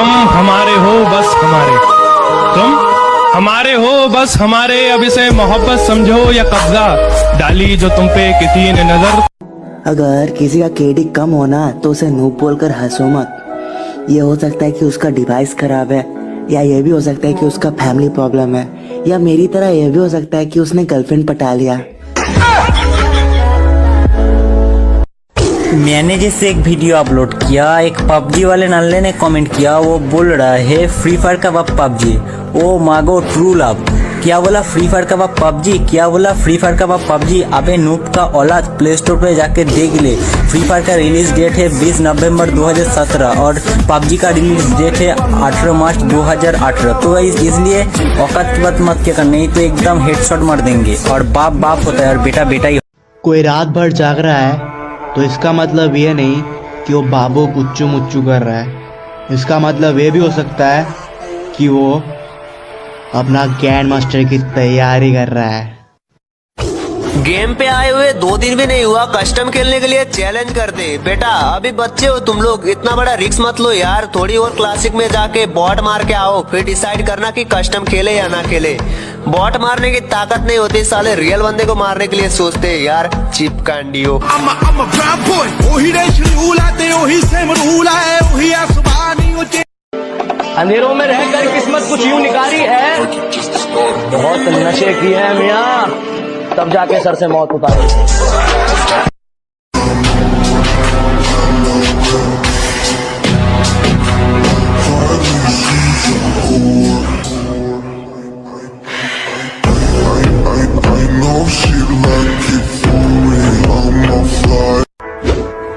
तुम हमारे हो बस हमारे, तुम हमारे हो बस हमारे। अब इसे मोहब्बत समझो या कब्जा, डाली जो तुम पे किसी ने नजर। अगर किसी का केडी कम होना तो उसे नूब बोलकर हंसो मत। ये हो सकता है कि उसका डिवाइस खराब है, या ये भी हो सकता है कि उसका फैमिली प्रॉब्लम है, या मेरी तरह ये भी हो सकता है कि उसने गर्लफ्रेंड पटा लिया। मैंने जैसे एक वीडियो अपलोड किया, एक पबजी वाले नल्ले ने कमेंट किया, वो बोल रहा है फ्री फायर का बाप पबजी, ओ मागो ट्रू लव। क्या बोला फ्री फायर का बाप पबजी, क्या बोला फ्री फायर का बाप पबजी। अबे नूप का औलाद, प्ले स्टोर पे जाके देख ले। फ्री फायर का रिलीज डेट है 20 नवंबर 2017 और पबजी का रिलीज डेट है 18 मार्च 2018। तो इसलिए औकात की बात मत क्या, नहीं तो एकदम हेडशॉट मार देंगे। और बाप बाप होता है और बेटा बेटा ही। कोई रात भर जाग रहा है तो इसका मतलब ये नहीं कि वो बाबू कुच्चू मुच्चू कर रहा है। इसका मतलब ये भी हो सकता है कि वो अपना ग्रैंड मास्टर की तैयारी कर रहा है। गेम पे आए हुए 2 दिन भी नहीं हुआ, कस्टम खेलने के लिए चैलेंज करते। बेटा अभी बच्चे हो तुम लोग, इतना बड़ा रिस्क मत लो यार। थोड़ी और क्लासिक में जाके बॉट मार के आओ, फिर डिसाइड करना कि कस्टम खेले या ना खेले। बॉट मारने की ताकत नहीं होती, साले रियल बंदे को मारने के लिए सोचते हैं यार। चिप कांडियो अंधेरों में रहकर किस्मत कुछ यूं निकारी है, बहुत नशे की है मियाँ, तब जाके सर से मौत उतारी।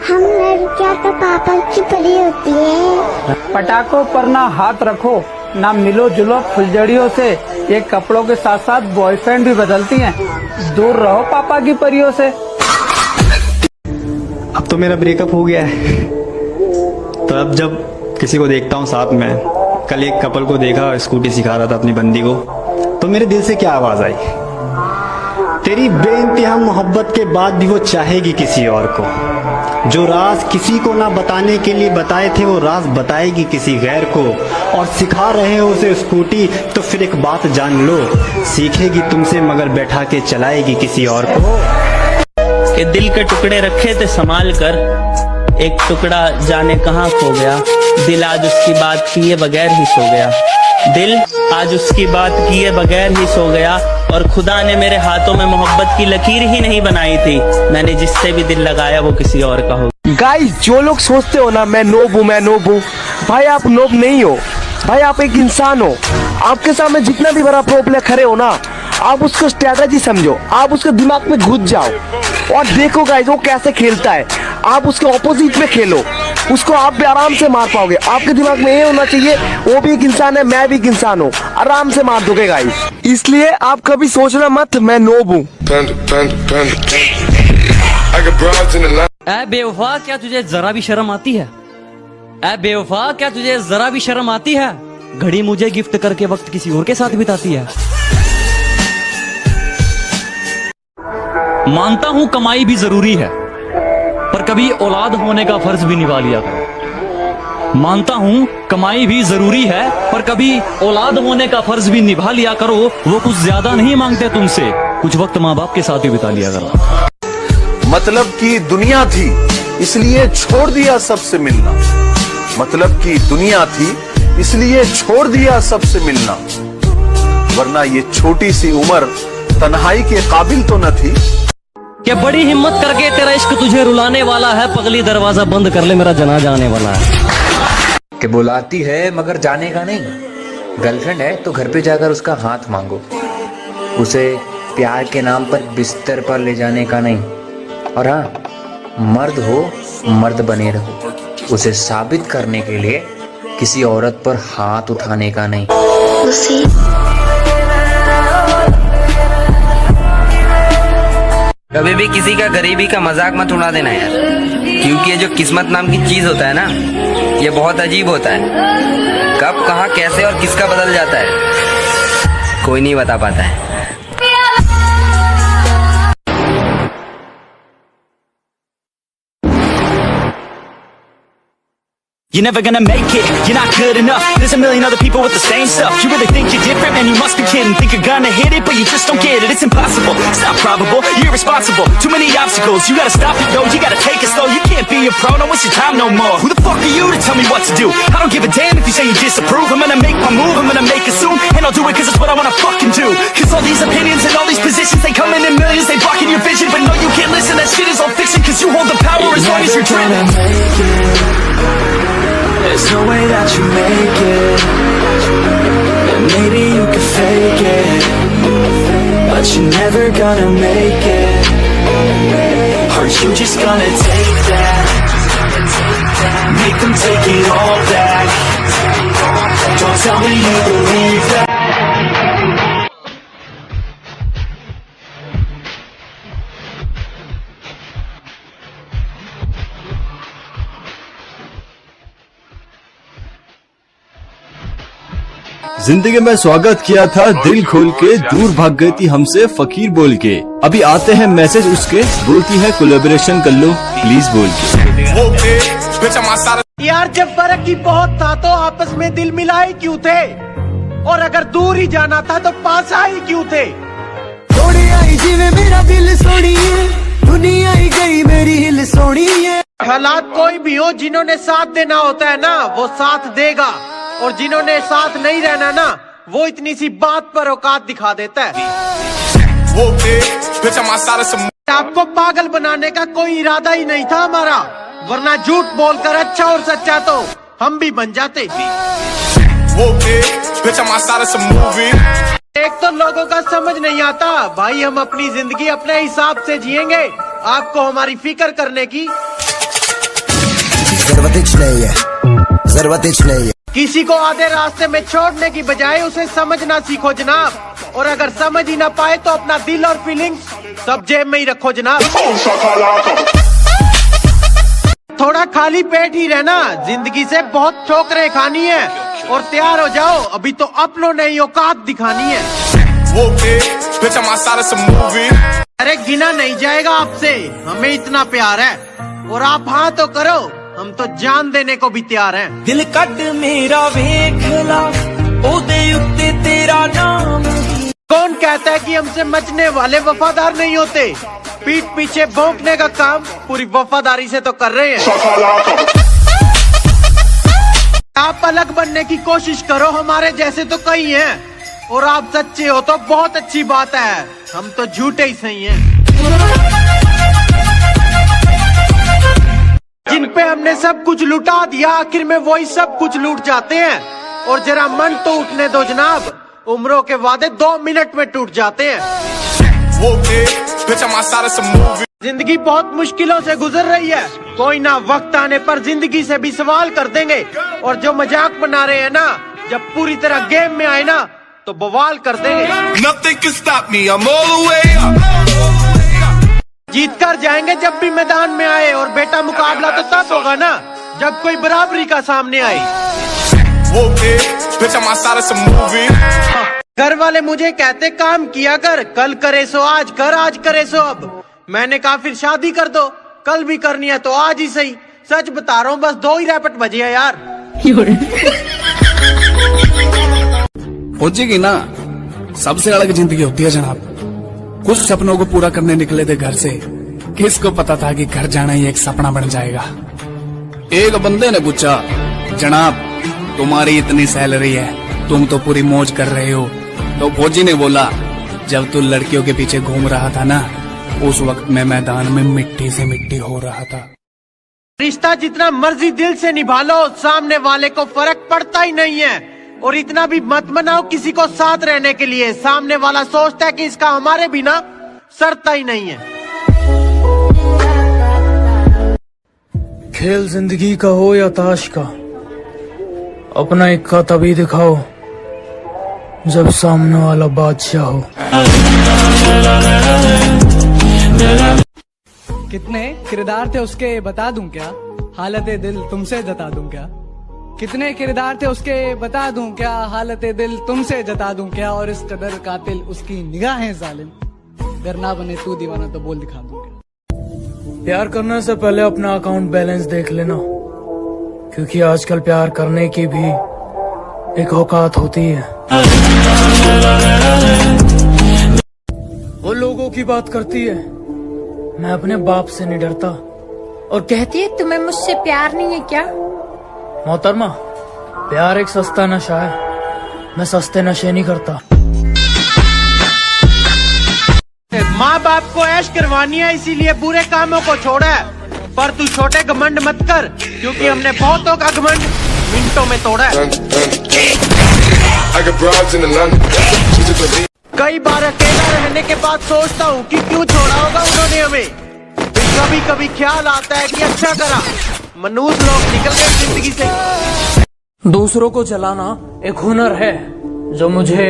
हम लड़कियां तो पापा की परी होती है। पटाखों पर ना हाथ रखो, ना मिलो जुलो फुलझड़ियों से। ये कपड़ों के साथ साथ बॉयफ्रेंड भी बदलती हैं, दूर रहो पापा की परियों से। अब तो मेरा ब्रेकअप हो गया है, तो अब जब किसी को देखता हूँ साथ में, कल एक कपल को देखा स्कूटी सिखा रहा था अपनी बंदी को, तो मेरे दिल से क्या आवाज आई, तेरी बेइंतहा मोहब्बत के बाद भी वो चाहेगी किसी और को। जो राज किसी को ना बताने के लिए बताए थे, वो राज बताएगी किसी गैर को। और सिखा रहे हो उसे स्कूटी, तो फिर एक बात जान लो, सीखेगी तुमसे मगर बैठा के चलाएगी किसी और को। के दिल के टुकड़े रखे थे संभाल कर, एक टुकड़ा जाने कहाँ खो गया। दिल आज उसकी बात किए बगैर ही सो गया, दिल आज उसकी बात किए बगैर ही सो गया। और खुदा ने मेरे हाथों में मोहब्बत की लकीर ही नहीं बनाई थी, मैंने जिससे भी दिल लगाया वो किसी और का हो। गाइस, जो लोग सोचते हो ना मैं नोब हूँ, मैं नोब हूँ, भाई आप नोब नहीं हो। भाई आप एक इंसान हो। आपके सामने जितना भी बड़ा प्रो प्लेयर खड़े हो ना, आप उसको स्ट्रेटजी समझो, आप उसके दिमाग में घुस जाओ और देखो गाइस वो कैसे खेलता है। आप उसके ऑपोजिट में खेलो, उसको आप भी आराम से मार पाओगे। आपके दिमाग में ये होना चाहिए वो भी एक इंसान है, मैं भी एक इंसान हूँ, आराम से मार दोगे गाइस। इसलिए आप कभी सोचना मत मैं नोब हूँ। ऐ बेवफा, क्या तुझे जरा भी शर्म आती है? ऐ बेवफा, क्या तुझे जरा भी शर्म आती है? घड़ी मुझे गिफ्ट करके वक्त किसी और के साथ बिताती है। मानता हूं कमाई भी जरूरी है, पर कभी औलाद होने का फर्ज भी निभा लिया करो। मानता हूं कमाई भी जरूरी है, पर कभी औलाद होने का फर्ज भी निभा लिया करो। वो कुछ ज्यादा नहीं मांगते तुमसे, कुछ वक्त माँ बाप के साथ भी बिता लिया करो। मतलब की दुनिया थी इसलिए छोड़ दिया सबसे मिलना, मतलब की दुनिया थी इसलिए छोड़ दिया सबसे मिलना, वरना ये छोटी सी उम्र तन्हाई के काबिल तो न थी। क्या बड़ी हिम्मत करके तेरा इश्क तुझे रुलाने वाला है, पगली दरवाजा बंद कर ले मेरा जनाजा आने वाला है। कि बुलाती है मगर जाने का नहीं, गर्लफ्रेंड है तो घर पे जाकर उसका हाथ मांगो, उसे प्यार के नाम पर बिस्तर पर ले जाने का नहीं। और हाँ, मर्द हो मर्द बने रहो, उसे साबित करने के लिए किसी औरत पर हाथ उठाने का नहीं। कभी भी किसी का गरीबी का मजाक मत उड़ा देना यार, क्योंकि ये जो किस्मत नाम की चीज होता है ना, ये बहुत अजीब होता है। कब कहाँ कैसे और किसका बदल जाता है कोई नहीं बता पाता है। You're never gonna make it, you're not good enough. There's a million other people with the same stuff. You really think you're different, man, you must be kidding. Think you're gonna hit it, but you just don't get it. It's impossible, it's not probable, you're irresponsible. Too many obstacles, you gotta stop it, yo. You gotta take it slow, you can't be a pro, don't waste your time no more. Who the fuck are you to tell me what to do? I don't give a damn if you say you disapprove. I'm gonna make my move, I'm gonna make it soon. And I'll do it cause it's what I wanna fucking do. Cause all these opinions and all these positions, they come in millions, they blocking your vision. But no, you can't listen, that shit is all fiction. Cause you hold the power as long as you're dreaming. There's no way that you make it, and maybe you could fake it, but you're never gonna make it. Are you just gonna take that? Make them take it all back. Don't tell me you believe that. जिंदगी में स्वागत किया था दिल खोल के, दूर भाग गई थी हमसे फकीर बोल के। अभी आते हैं मैसेज उसके, बोलती है कोलैबोरेशन कर लो प्लीज बोल के। यार जब फर्क ही बहुत था तो आपस में दिल मिलाए क्यों थे, और अगर दूर ही जाना था तो पास आए क्यों थे। थोड़ी आई जीवे मेरा दिल सोनी है, दुनिया ही गई मेरी हिल सोनी है। हालात कोई भी हो, जिन्होंने साथ देना होता है ना वो साथ देगा, और जिन्होंने साथ नहीं रहना ना वो इतनी सी बात पर औकात दिखा देता है। आपको पागल बनाने का कोई इरादा ही नहीं था हमारा, वरना झूठ बोलकर अच्छा और सच्चा तो हम भी बन जाते। एक तो लोगों का समझ नहीं आता भाई, हम अपनी जिंदगी अपने हिसाब से जिएंगे, आपको हमारी फिक्र करने की जरूरत नहीं है। किसी को आधे रास्ते में छोड़ने की बजाय उसे समझना सीखो जनाब, और अगर समझ ही ना पाए तो अपना दिल और फीलिंग्स सब जेब में ही रखो जनाब। थोड़ा खाली पेट ही रहना, जिंदगी से बहुत ठोकरें खानी है, और तैयार हो जाओ अभी तो अपनों ने ही औकात दिखानी है। अरे गिना नहीं जाएगा आपसे, हमें इतना प्यार है, और आप हाँ तो करो, हम तो जान देने को भी तैयार हैं। दिल कट मेरा वेखला ओदे उत्ते तेरा नाम। कौन कहता है कि हमसे मचने वाले वफादार नहीं होते, पीठ पीछे भौंकने का काम पूरी वफादारी से तो कर रहे हैं। आप अलग बनने की कोशिश करो, हमारे जैसे तो कई हैं, और आप सच्चे हो तो बहुत अच्छी बात है, हम तो झूठे ही सही हैं। जिन पे हमने सब कुछ लुटा दिया, आखिर में वही सब कुछ लूट जाते हैं। और जरा मन तो उठने दो जनाब, उम्रों के वादे 2 मिनट में टूट जाते हैं। जिंदगी बहुत मुश्किलों से गुजर रही है, कोई ना वक्त आने पर जिंदगी से भी सवाल कर देंगे, और जो मजाक बना रहे हैं ना, जब पूरी तरह गेम में आए ना तो बवाल कर देंगे। जीत कर जाएंगे जब भी मैदान में आए, और बेटा मुकाबला तो तब होगा ना जब कोई बराबरी का सामने आए। घर वाले मुझे कहते काम किया कर, कल करे सो आज कर, आज करे सो अब। मैंने कहा फिर शादी कर दो, कल भी करनी है तो आज ही सही। सच बता रहा हूँ, बस 2 ही रैपट बजे है यार। फौजी की ना सबसे अलग जिंदगी होती है जनाब। कुछ सपनों को पूरा करने निकले थे घर से, किसको पता था कि घर जाना ही एक सपना बन जाएगा। एक बंदे ने पूछा, जनाब तुम्हारी इतनी सैलरी है, तुम तो पूरी मौज कर रहे हो। तो फौजी ने बोला, जब तू लड़कियों के पीछे घूम रहा था ना, उस वक्त मैं मैदान में मिट्टी से मिट्टी हो रहा था। रिश्ता जितना मर्जी दिल से निभा लो, सामने वाले को फर्क पड़ता ही नहीं है। और इतना भी मत मनाओ किसी को साथ रहने के लिए, सामने वाला सोचता है कि इसका हमारे बिना सरता ही नहीं है। खेल जिंदगी का हो या ताश का, अपना इक्का तभी दिखाओ जब सामने वाला बादशाह हो। कितने किरदार थे उसके बता दूं क्या, हालत दिल तुमसे जता दूं क्या। कितने किरदार थे उसके बता दूं क्या, हालत दिल तुमसे जता दूं क्या। और इस कदर कातिल उसकी निगाहें जालिम, अगर ना बने तू दीवाना तो बोल दिखा दूं क्या। प्यार करने से पहले अपना अकाउंट बैलेंस देख लेना, क्योंकि आजकल प्यार करने की भी एक औकात होती है। वो लोगों की बात करती है, मैं अपने बाप से नहीं डरता। और कहती है तुम्हें मुझसे प्यार नहीं है क्या? मोहतरमा, प्यार एक सस्ता नशा है, मैं सस्ते नशे नहीं करता। माँ बाप को ऐश करवानी है, इसीलिए बुरे कामों को छोड़ा है। पर तू छोटे घमंड मत कर, क्योंकि हमने बहुतों का घमंड मिनटों में तोड़ा है। कई बार अकेला रहने के बाद सोचता हूँ कि क्यों छोड़ा होगा उन्होंने हमें। फिर कभी कभी ख्याल आता है कि अच्छा करा, मनुष्य लोग निकल गए जिंदगी से। दूसरों को जलाना एक हुनर है जो मुझे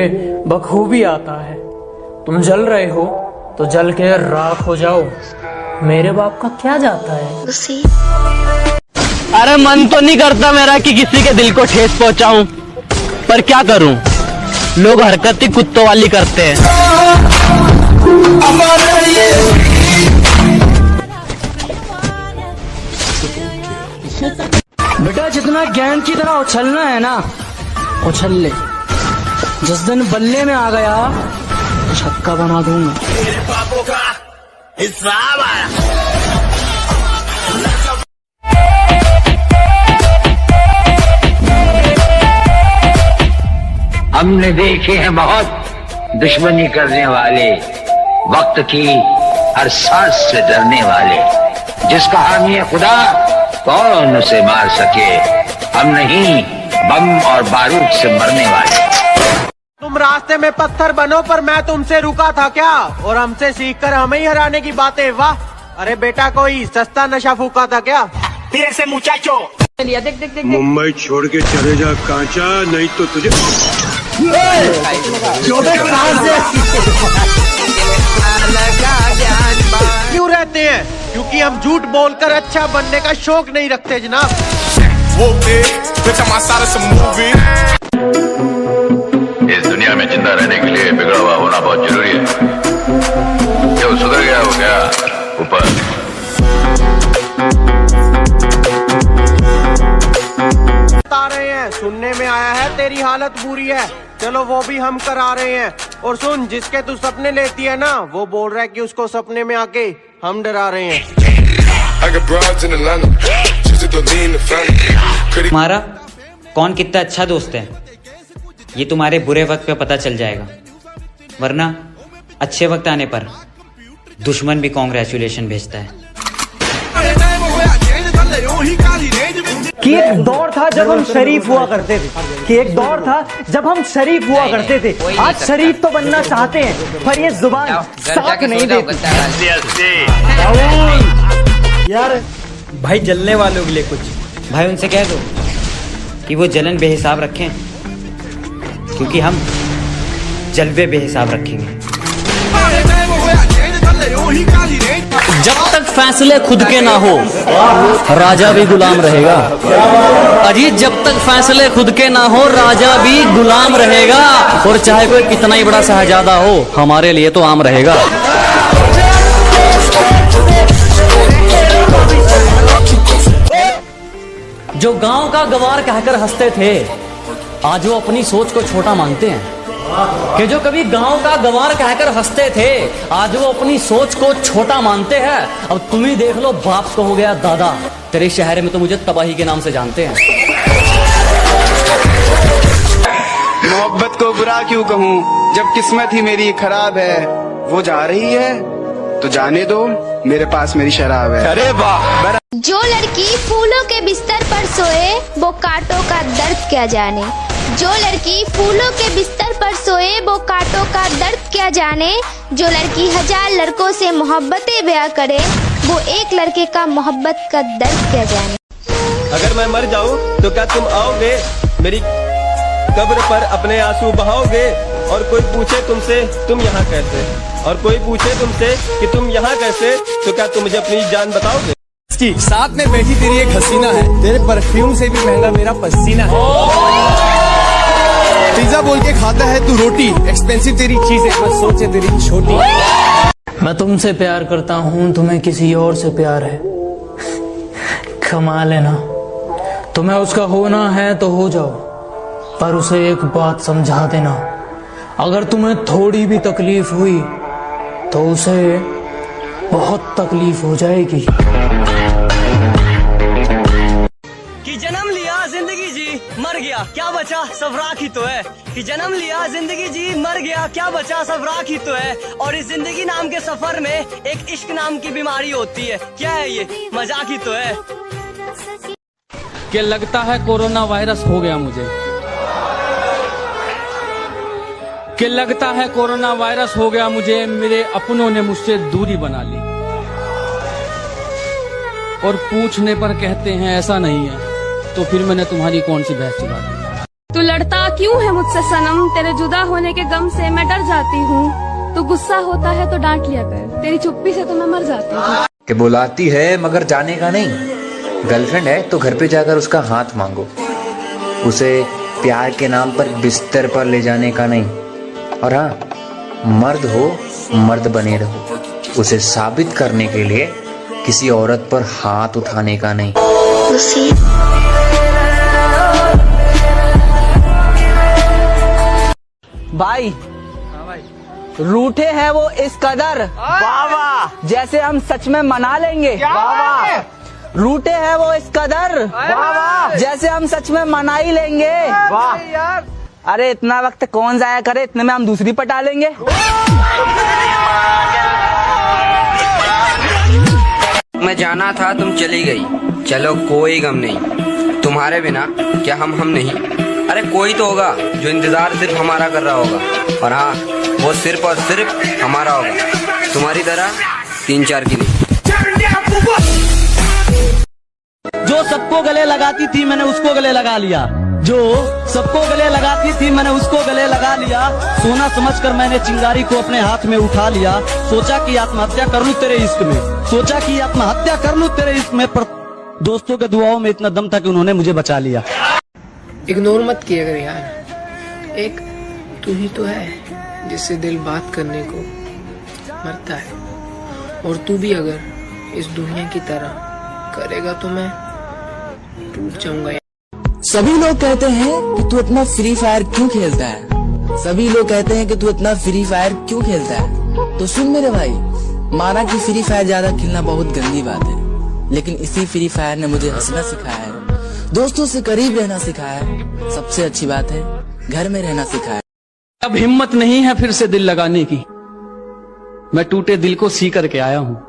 बखूबी आता है। तुम जल रहे हो तो जल के राख हो जाओ, मेरे बाप का क्या जाता है। अरे मन तो नहीं करता मेरा कि किसी के दिल को ठेस पहुंचाऊं, पर क्या करूं, लोग हरकत ही कुत्तों वाली करते हैं। बेटा जितना गेंद की तरह उछलना है ना, उछल ले। जिस दिन बल्ले में आ गया तो छक्का बना दूंगा। मेरे पापों का हिसाब आया। हमने देखे हैं बहुत दुश्मनी करने वाले, वक्त की हर सांस से डरने वाले। जिसका हामी है खुदा, कौन उसे मार सके। हम नहीं, बम और बारूद से मरने वाले। तुम रास्ते में पत्थर बनो, पर मैं तुमसे रुका था क्या? और हमसे सीखकर हमें ही हराने की बातें, वाह। अरे बेटा कोई सस्ता नशा फूका था क्या? फिर से मुचाचो। देख देख देख देख। मुंबई छोड़ के चले जा कांचा, नहीं तो तुझे क्यों रहते हैं? क्योंकि हम झूठ बोलकर अच्छा बनने का शौक नहीं रखते जनाब। इस दुनिया में जिंदा रहने के लिए बिगड़ा हुआ होना बहुत जरूरी है। जो सुधर गया हो गया ऊपर। बता रहे हैं, सुनने में आया है तेरी हालत बुरी है। चलो वो भी हम करा रहे हैं। और सुन, जिसके तू सपने लेती है ना, वो बोल रहा है कि उसको सपने में आके हम डरा रहे हैं। तुम्हारा कौन कितना अच्छा दोस्त है ये तुम्हारे बुरे वक्त पे पता चल जाएगा, वरना अच्छे वक्त आने पर दुश्मन भी कांग्रेचुलेशन भेजता है। कि एक दौर था जब हम शरीफ हुआ करते थे, कि एक दौर था जब हम शरीफ हुआ करते थे। आज शरीफ तो बनना चाहते हैं, पर ये जुबान साथ नहीं देती। यार भाई, जलने वालों के लिए कुछ भाई उनसे कह दो कि वो जलन बेहिसाब रखें, क्योंकि हम जलवे बेहिसाब रखेंगे। जब तक फैसले खुद के ना हो, राजा भी गुलाम रहेगा। अजीत, जब तक फैसले खुद के ना हो, राजा भी गुलाम रहेगा। और चाहे कोई कितना ही बड़ा शहजादा हो, हमारे लिए तो आम रहेगा। जो गांव का गवार कहकर हंसते थे, आज वो अपनी सोच को छोटा मानते हैं। कि जो कभी गांव का गवार कहकर हंसते थे, आज वो अपनी सोच को छोटा मानते हैं। अब तुम ही देख लो, बाप को हो गया दादा। तेरे शहर में तो मुझे तबाही के नाम से जानते हैं। मोहब्बत को बुरा क्यों कहूँ, जब किस्मत ही मेरी खराब है। वो जा रही है तो जाने दो, मेरे पास मेरी शराब है। अरे वाह। जो लड़की फूलों के बिस्तर पर सोए, वो कांटों का दर्द क्या जाने। जो लड़की फूलों के बिस्तर पर सोए, वो कांटों का दर्द क्या जाने। जो लड़की 1000 लड़कों से मोहब्बतें ब्याह करे, वो एक लड़के का मोहब्बत का दर्द क्या जाने। अगर मैं मर जाऊं तो क्या तुम आओगे मेरी कब्र पर, अपने आंसू बहाओगे? और कोई पूछे तुमसे तुम यहाँ कैसे, और कोई पूछे तुमसे कि तुम यहाँ कैसे, तो क्या तुम मुझे अपनी जान बताओगे? साथ में बैठी तेरी एक हसीना है, तेरे परफ्यूम से भी महंगा मेरा पसीना है। पिज्जा बोल के खाता है तू रोटी, एक्सपेंसिव तेरी चीज है, बस सोचे तेरी छोटी। मैं तुमसे प्यार करता हूँ, तुम्हें किसी और से प्यार है। कमाल है ना, तुम्हें उसका होना है तो हो जाओ, पर उसे एक बात समझा देना, अगर तुम्हें थोड़ी भी तकलीफ हुई तो उसे बहुत तकलीफ हो जाएगी। कि जन्म लिया जिंदगी जी मर गया क्या बचा सब राख ही तो है, कि जन्म लिया जिंदगी जी मर गया क्या बचा सब राख ही तो है। और इस जिंदगी नाम के सफर में एक इश्क नाम की बीमारी होती है, क्या है ये मजाक ही तो है। कि लगता है कोरोना वायरस हो गया मुझे, कि लगता है कोरोना वायरस हो गया मुझे, मेरे अपनों ने मुझसे दूरी बना ली और पूछने पर कहते हैं ऐसा नहीं है, तो फिर मैंने तुम्हारी कौन सी बहस चुरा दी। तू लड़ता क्यों है मुझसे सनम, तेरे जुदा होने के गम से मैं डर जाती हूँ। तू गुस्सा होता है तो डांट लिया कर, तेरी चुप्पी से तो मैं मर जाती हूँ। कि बुलाती है मगर जाने का नहीं, गर्लफ्रेंड है तो घर पे जाकर उसका हाथ मांगो, उसे प्यार के नाम पर बिस्तर पर ले जाने का नहीं। और हाँ, मर्द हो मर्द बने रहो, उसे साबित करने के लिए किसी औरत पर हाथ उठाने का नहीं। भाई रूठे हैं वो इस कदर, वाह जैसे हम सच में मना लेंगे, वाह रूठे हैं वो इस कदर, वाह जैसे हम सच में मना ही लेंगे, वाह अरे इतना वक्त कौन जाया करे, इतने में हम दूसरी पटा लेंगे। मैं जाना था तुम चली गई, चलो कोई गम नहीं, तुम्हारे बिना क्या हम नहीं। अरे कोई तो होगा जो इंतजार सिर्फ हमारा कर रहा होगा, और हाँ वो सिर्फ और सिर्फ हमारा होगा, तुम्हारी तरह 3-4 की नहीं। जो सबको गले लगाती थी मैंने उसको गले लगा लिया, जो सबको गले लगाती थी मैंने उसको गले लगा लिया। सोना समझकर मैंने चिंगारी को अपने हाथ में उठा लिया, सोचा कि आत्महत्या कर लूं तेरे इश्क में, सोचा कि आत्महत्या कर लूं तेरे इश्क में, पर दोस्तों के दुआओं में इतना दम था कि उन्होंने मुझे बचा लिया। इग्नोर मत किया कर यार, एक तू ही तो है जिससे दिल बात करने को मरता है, और तू भी अगर इस दुनिया की तरह करेगा तो मैं टूट जाऊंगा। सभी लोग कहते हैं कि तू इतना फ्री फायर क्यों खेलता है, सभी लोग कहते हैं कि तू इतना फ्री फायर क्यों खेलता है। तो सुन मेरे भाई, माना कि फ्री फायर ज्यादा खेलना बहुत गंदी बात है, लेकिन इसी फ्री फायर ने मुझे हंसना सिखाया है, दोस्तों से करीब रहना सिखाया है, सबसे अच्छी बात है घर में रहना सिखाया है। अब हिम्मत नहीं है फिर से दिल लगाने की, मैं टूटे दिल को सी करके आया हूँ।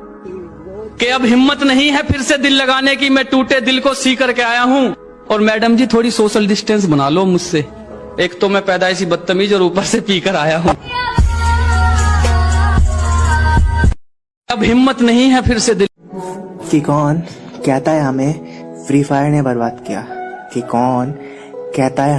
कि अब हिम्मत नहीं है फिर से दिल लगाने की, मैं टूटे दिल को सी करके आया हूँ। और मैडम जी थोड़ी सोशल डिस्टेंस बना लो मुझसे, एक तो मैं पैदाइशी बदतमीज और ऊपर से पीकर आया हूँ। अब हिम्मत नहीं है फिर से दिल। कि कौन कहता है हमें फ्री फायर ने बर्बाद किया, कि कौन कहता है